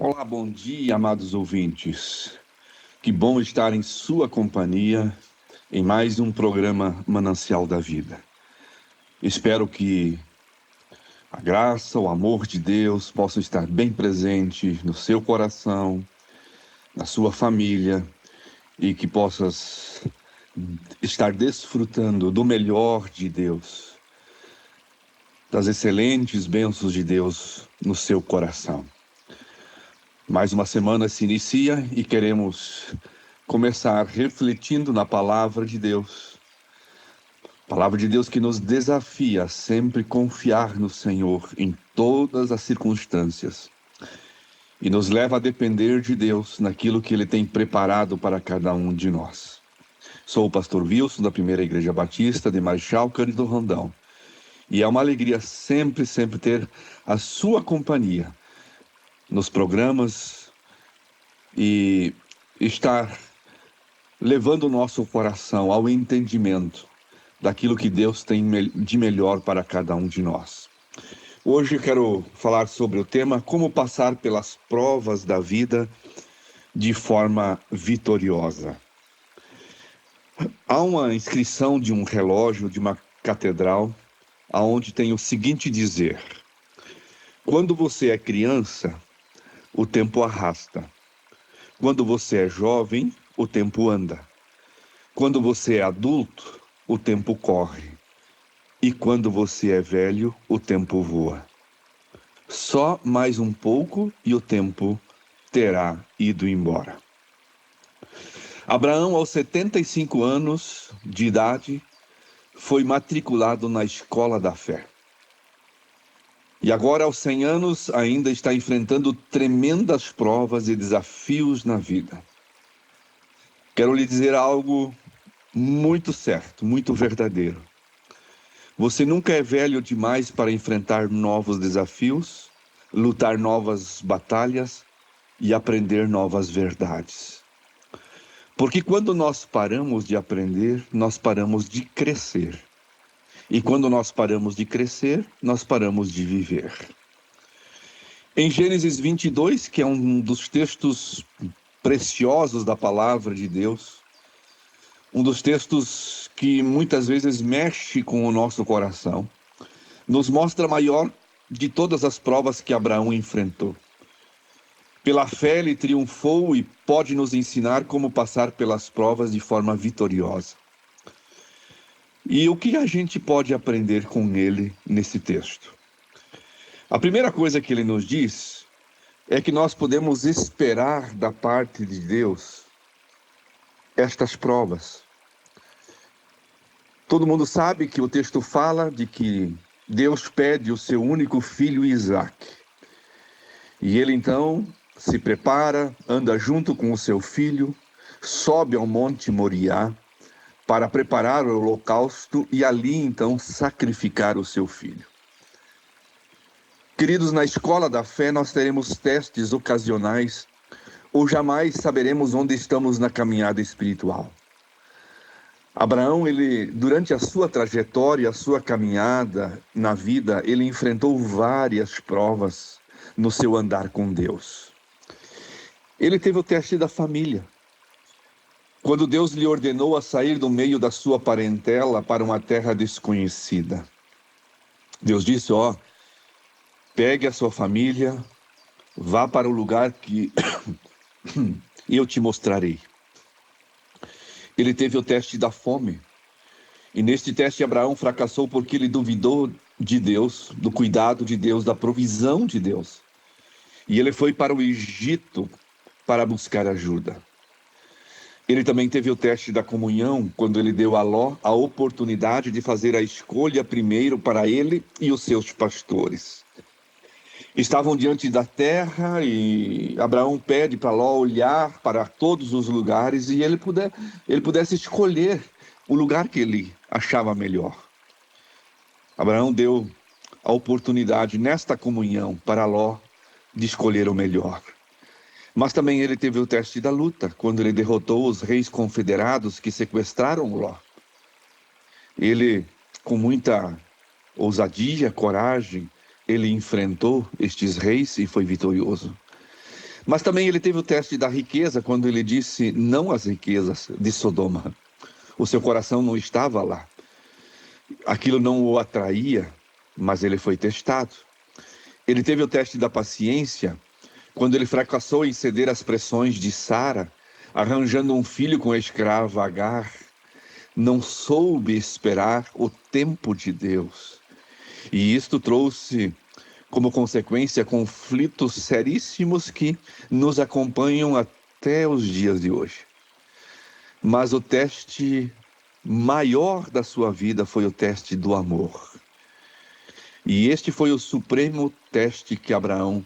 Olá, bom dia, amados ouvintes. Que bom estar em sua companhia em mais um programa Manancial da Vida. Espero que a graça, o amor de Deus possam estar bem presente no seu coração, na sua família e que possas estar desfrutando do melhor de Deus, das excelentes bênçãos de Deus no seu coração. Mais uma semana se inicia e queremos começar refletindo na palavra de Deus. Palavra de Deus que nos desafia a sempre confiar no Senhor em todas as circunstâncias e nos leva a depender de Deus naquilo que Ele tem preparado para cada um de nós. Sou o pastor Wilson, da Primeira Igreja Batista de Marechal Cândido Rondão, e é uma alegria sempre ter a sua companhia nos programas e estar levando o nosso coração ao entendimento daquilo que Deus tem de melhor para cada um de nós. Hoje eu quero falar sobre o tema como passar pelas provas da vida de forma vitoriosa. Há uma inscrição de um relógio de uma catedral aonde tem o seguinte dizer: quando você é criança, o tempo arrasta. Quando você é jovem, o tempo anda. Quando você é adulto, o tempo corre. E quando você é velho, o tempo voa. Só mais um pouco e o tempo terá ido embora. Abraão, aos 75 anos de idade, foi matriculado na escola da fé. E agora, aos 100 anos, ainda está enfrentando tremendas provas e desafios na vida. Quero lhe dizer algo muito certo, muito verdadeiro. Você nunca é velho demais para enfrentar novos desafios, lutar novas batalhas e aprender novas verdades. Porque quando nós paramos de aprender, nós paramos de crescer. E quando nós paramos de crescer, nós paramos de viver. Em Gênesis 22, que é um dos textos preciosos da palavra de Deus, um dos textos que muitas vezes mexe com o nosso coração, nos mostra a maior de todas as provas que Abraão enfrentou. Pela fé ele triunfou e pode nos ensinar como passar pelas provas de forma vitoriosa. E o que a gente pode aprender com ele nesse texto? A primeira coisa que ele nos diz é que nós podemos esperar da parte de Deus estas provas. Todo mundo sabe que o texto fala de que Deus pede o seu único filho Isaque. E ele então se prepara, anda junto com o seu filho, sobe ao Monte Moriá para preparar o holocausto e ali então sacrificar o seu filho. Queridos, na escola da fé nós teremos testes ocasionais ou jamais saberemos onde estamos na caminhada espiritual. Abraão, durante a sua trajetória, a sua caminhada na vida, ele enfrentou várias provas no seu andar com Deus. Ele teve o teste da família. Quando Deus lhe ordenou a sair do meio da sua parentela para uma terra desconhecida. Deus disse, pegue a sua família, vá para o lugar que eu te mostrarei. Ele teve o teste da fome. E neste teste Abraão fracassou porque ele duvidou de Deus, do cuidado de Deus, da provisão de Deus. E ele foi para o Egito para buscar ajuda. Ele também teve o teste da comunhão, quando ele deu a Ló a oportunidade de fazer a escolha primeiro para ele e os seus pastores. Estavam diante da terra e Abraão pede para Ló olhar para todos os lugares e ele pudesse escolher o lugar que ele achava melhor. Abraão deu a oportunidade nesta comunhão para Ló de escolher o melhor. Mas também ele teve o teste da luta, quando ele derrotou os reis confederados que sequestraram Ló. Ele, com muita ousadia, coragem, ele enfrentou estes reis e foi vitorioso. Mas também ele teve o teste da riqueza, quando ele disse não às riquezas de Sodoma. O seu coração não estava lá. Aquilo não o atraía, mas ele foi testado. Ele teve o teste da paciência, quando ele fracassou em ceder às pressões de Sara, arranjando um filho com a escrava Agar. Não soube esperar o tempo de Deus. E isto trouxe como consequência conflitos seríssimos que nos acompanham até os dias de hoje. Mas o teste maior da sua vida foi o teste do amor. E este foi o supremo teste que Abraão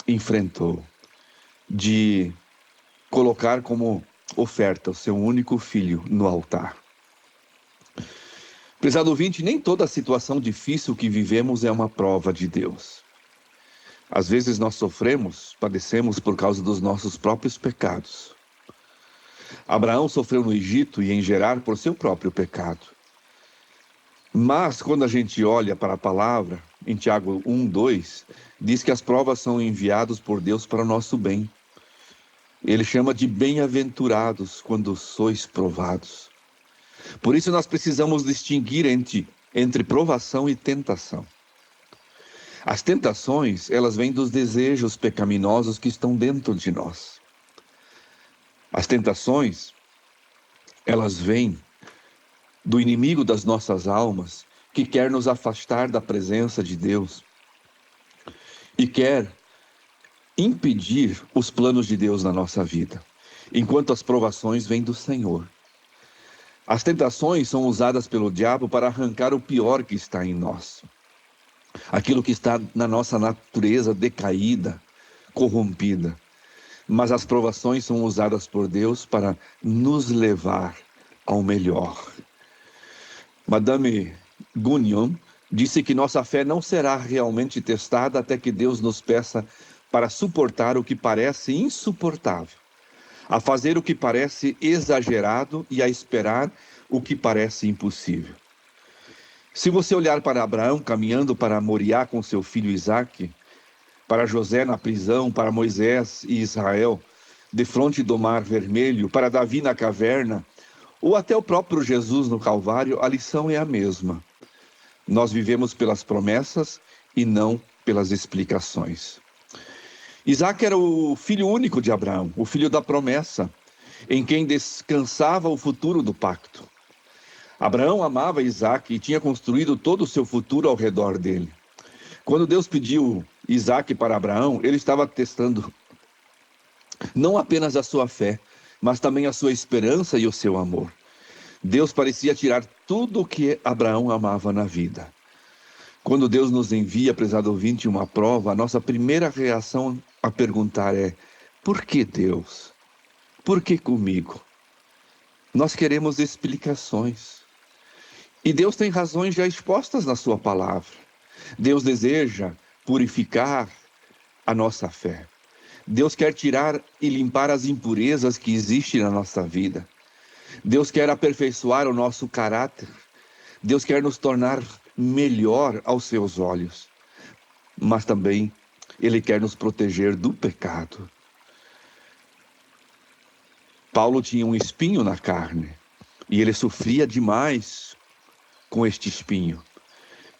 enfrentou, de colocar como oferta o seu único filho no altar. Prezado ouvinte, nem toda situação difícil que vivemos é uma prova de Deus. Às vezes nós sofremos, padecemos por causa dos nossos próprios pecados. Abraão sofreu no Egito e em Gerar por seu próprio pecado. Mas quando a gente olha para a palavra, em Tiago 1:2, diz que as provas são enviadas por Deus para o nosso bem. Ele chama de bem-aventurados quando sois provados. Por isso nós precisamos distinguir entre provação e tentação. As tentações, elas vêm dos desejos pecaminosos que estão dentro de nós. As tentações, elas vêm do inimigo das nossas almas, que quer nos afastar da presença de Deus e quer impedir os planos de Deus na nossa vida, enquanto as provações vêm do Senhor. As tentações são usadas pelo diabo para arrancar o pior que está em nós, aquilo que está na nossa natureza decaída, corrompida. Mas as provações são usadas por Deus para nos levar ao melhor. Madame Guyon disse que nossa fé não será realmente testada até que Deus nos peça para suportar o que parece insuportável, a fazer o que parece exagerado e a esperar o que parece impossível. Se você olhar para Abraão caminhando para Moriá com seu filho Isaque, para José na prisão, para Moisés e Israel defronte do Mar Vermelho, para Davi na caverna, ou até o próprio Jesus no Calvário, a lição é a mesma. Nós vivemos pelas promessas e não pelas explicações. Isaque era o filho único de Abraão, o filho da promessa, em quem descansava o futuro do pacto. Abraão amava Isaque e tinha construído todo o seu futuro ao redor dele. Quando Deus pediu Isaque para Abraão, ele estava testando não apenas a sua fé, mas também a sua esperança e o seu amor. Deus parecia tirar tudo o que Abraão amava na vida. Quando Deus nos envia, prezado ouvinte, uma prova, a nossa primeira reação a perguntar é: por que Deus? Por que comigo? Nós queremos explicações. E Deus tem razões já expostas na sua palavra. Deus deseja purificar a nossa fé. Deus quer tirar e limpar as impurezas que existem na nossa vida. Deus quer aperfeiçoar o nosso caráter. Deus quer nos tornar melhor aos seus olhos. Mas também Ele quer nos proteger do pecado. Paulo tinha um espinho na carne e ele sofria demais com este espinho.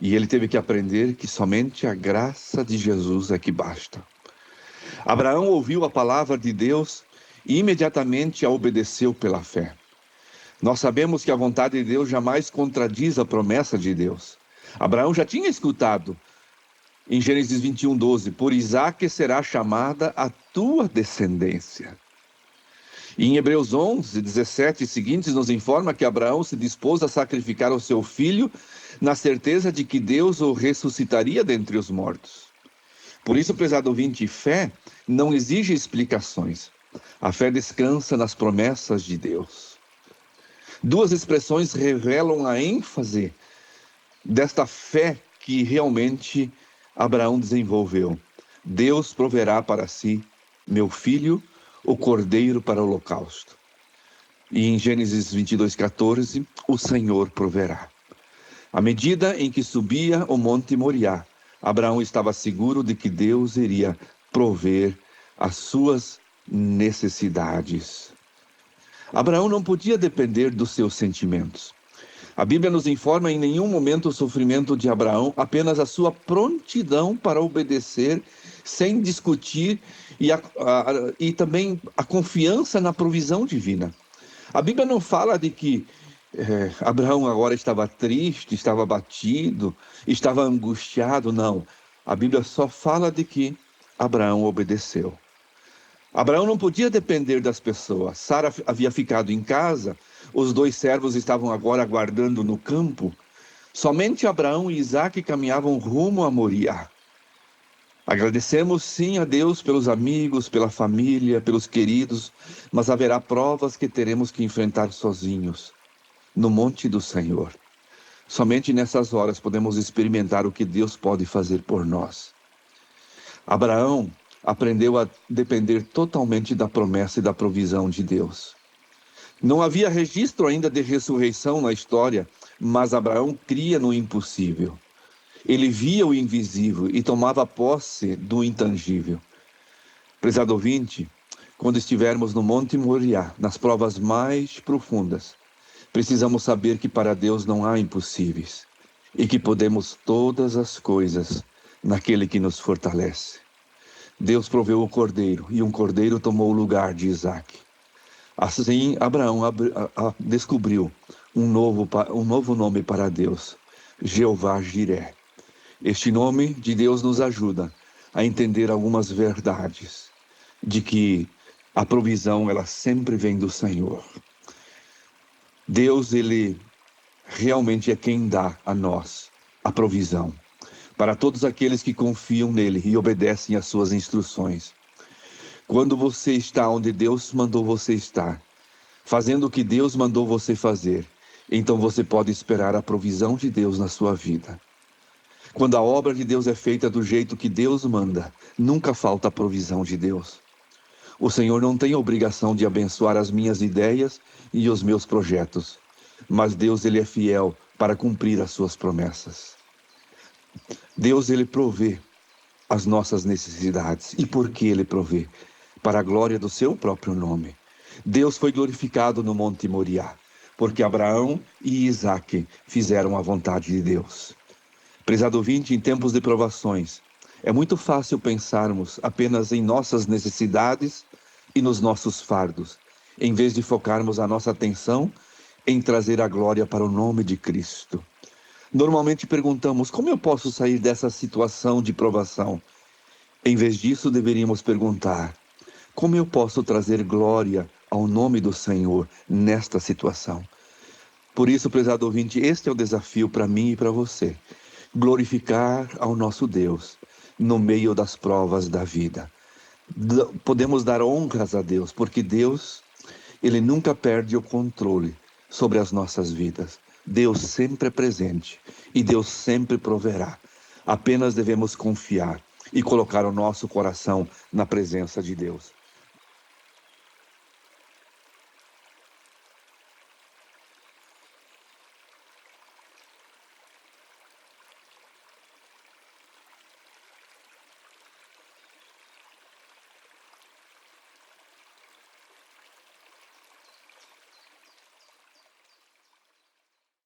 E ele teve que aprender que somente a graça de Jesus é que basta. Abraão ouviu a palavra de Deus e imediatamente a obedeceu pela fé. Nós sabemos que a vontade de Deus jamais contradiz a promessa de Deus. Abraão já tinha escutado em Gênesis 21:12, por Isaque será chamada a tua descendência. E em Hebreus 11:17 e seguintes nos informa que Abraão se dispôs a sacrificar o seu filho na certeza de que Deus o ressuscitaria dentre os mortos. Por isso, prezado ouvinte, fé não exige explicações. A fé descansa nas promessas de Deus. Duas expressões revelam a ênfase desta fé que realmente Abraão desenvolveu. Deus proverá para si, meu filho, o cordeiro para o holocausto. E em Gênesis 22:14, o Senhor proverá. À medida em que subia o monte Moriá, Abraão estava seguro de que Deus iria prover as suas necessidades. Abraão não podia depender dos seus sentimentos. A Bíblia nos informa em nenhum momento o sofrimento de Abraão, apenas a sua prontidão para obedecer, sem discutir, e também a confiança na provisão divina. A Bíblia não fala de que Abraão agora estava triste, estava abatido, estava angustiado, não. A Bíblia só fala de que Abraão obedeceu. Abraão não podia depender das pessoas. Sara havia ficado em casa, os 2 servos estavam agora aguardando no campo. Somente Abraão e Isaque caminhavam rumo a Moriá. Agradecemos sim a Deus pelos amigos, pela família, pelos queridos, mas haverá provas que teremos que enfrentar sozinhos, no monte do Senhor. Somente nessas horas podemos experimentar o que Deus pode fazer por nós. Abraão aprendeu a depender totalmente da promessa e da provisão de Deus. Não havia registro ainda de ressurreição na história, mas Abraão cria no impossível. Ele via o invisível e tomava posse do intangível. Prezado ouvinte, quando estivermos no Monte Moriá, nas provas mais profundas, precisamos saber que para Deus não há impossíveis e que podemos todas as coisas naquele que nos fortalece. Deus proveu o cordeiro e um cordeiro tomou o lugar de Isaque. Assim, Abraão descobriu um novo nome para Deus, Jeová Jiré. Este nome de Deus nos ajuda a entender algumas verdades, de que a provisão ela sempre vem do Senhor. Deus, ele realmente é quem dá a nós a provisão, para todos aqueles que confiam nele e obedecem às suas instruções. Quando você está onde Deus mandou você estar, fazendo o que Deus mandou você fazer, então você pode esperar a provisão de Deus na sua vida. Quando a obra de Deus é feita do jeito que Deus manda, nunca falta a provisão de Deus. O Senhor não tem a obrigação de abençoar as minhas ideias e os meus projetos, mas Deus, ele é fiel para cumprir as suas promessas. Deus, ele provê as nossas necessidades. E por que ele provê? Para a glória do seu próprio nome. Deus foi glorificado no Monte Moriá, porque Abraão e Isaque fizeram a vontade de Deus. Prezado ouvinte, em tempos de provações, é muito fácil pensarmos apenas em nossas necessidades e nos nossos fardos, em vez de focarmos a nossa atenção em trazer a glória para o nome de Cristo. Normalmente perguntamos, como eu posso sair dessa situação de provação? Em vez disso, deveríamos perguntar, como eu posso trazer glória ao nome do Senhor nesta situação? Por isso, prezado ouvinte, este é o desafio para mim e para você. Glorificar ao nosso Deus no meio das provas da vida. Podemos dar honras a Deus, porque Deus, ele nunca perde o controle sobre as nossas vidas. Deus sempre é presente e Deus sempre proverá. Apenas devemos confiar e colocar o nosso coração na presença de Deus.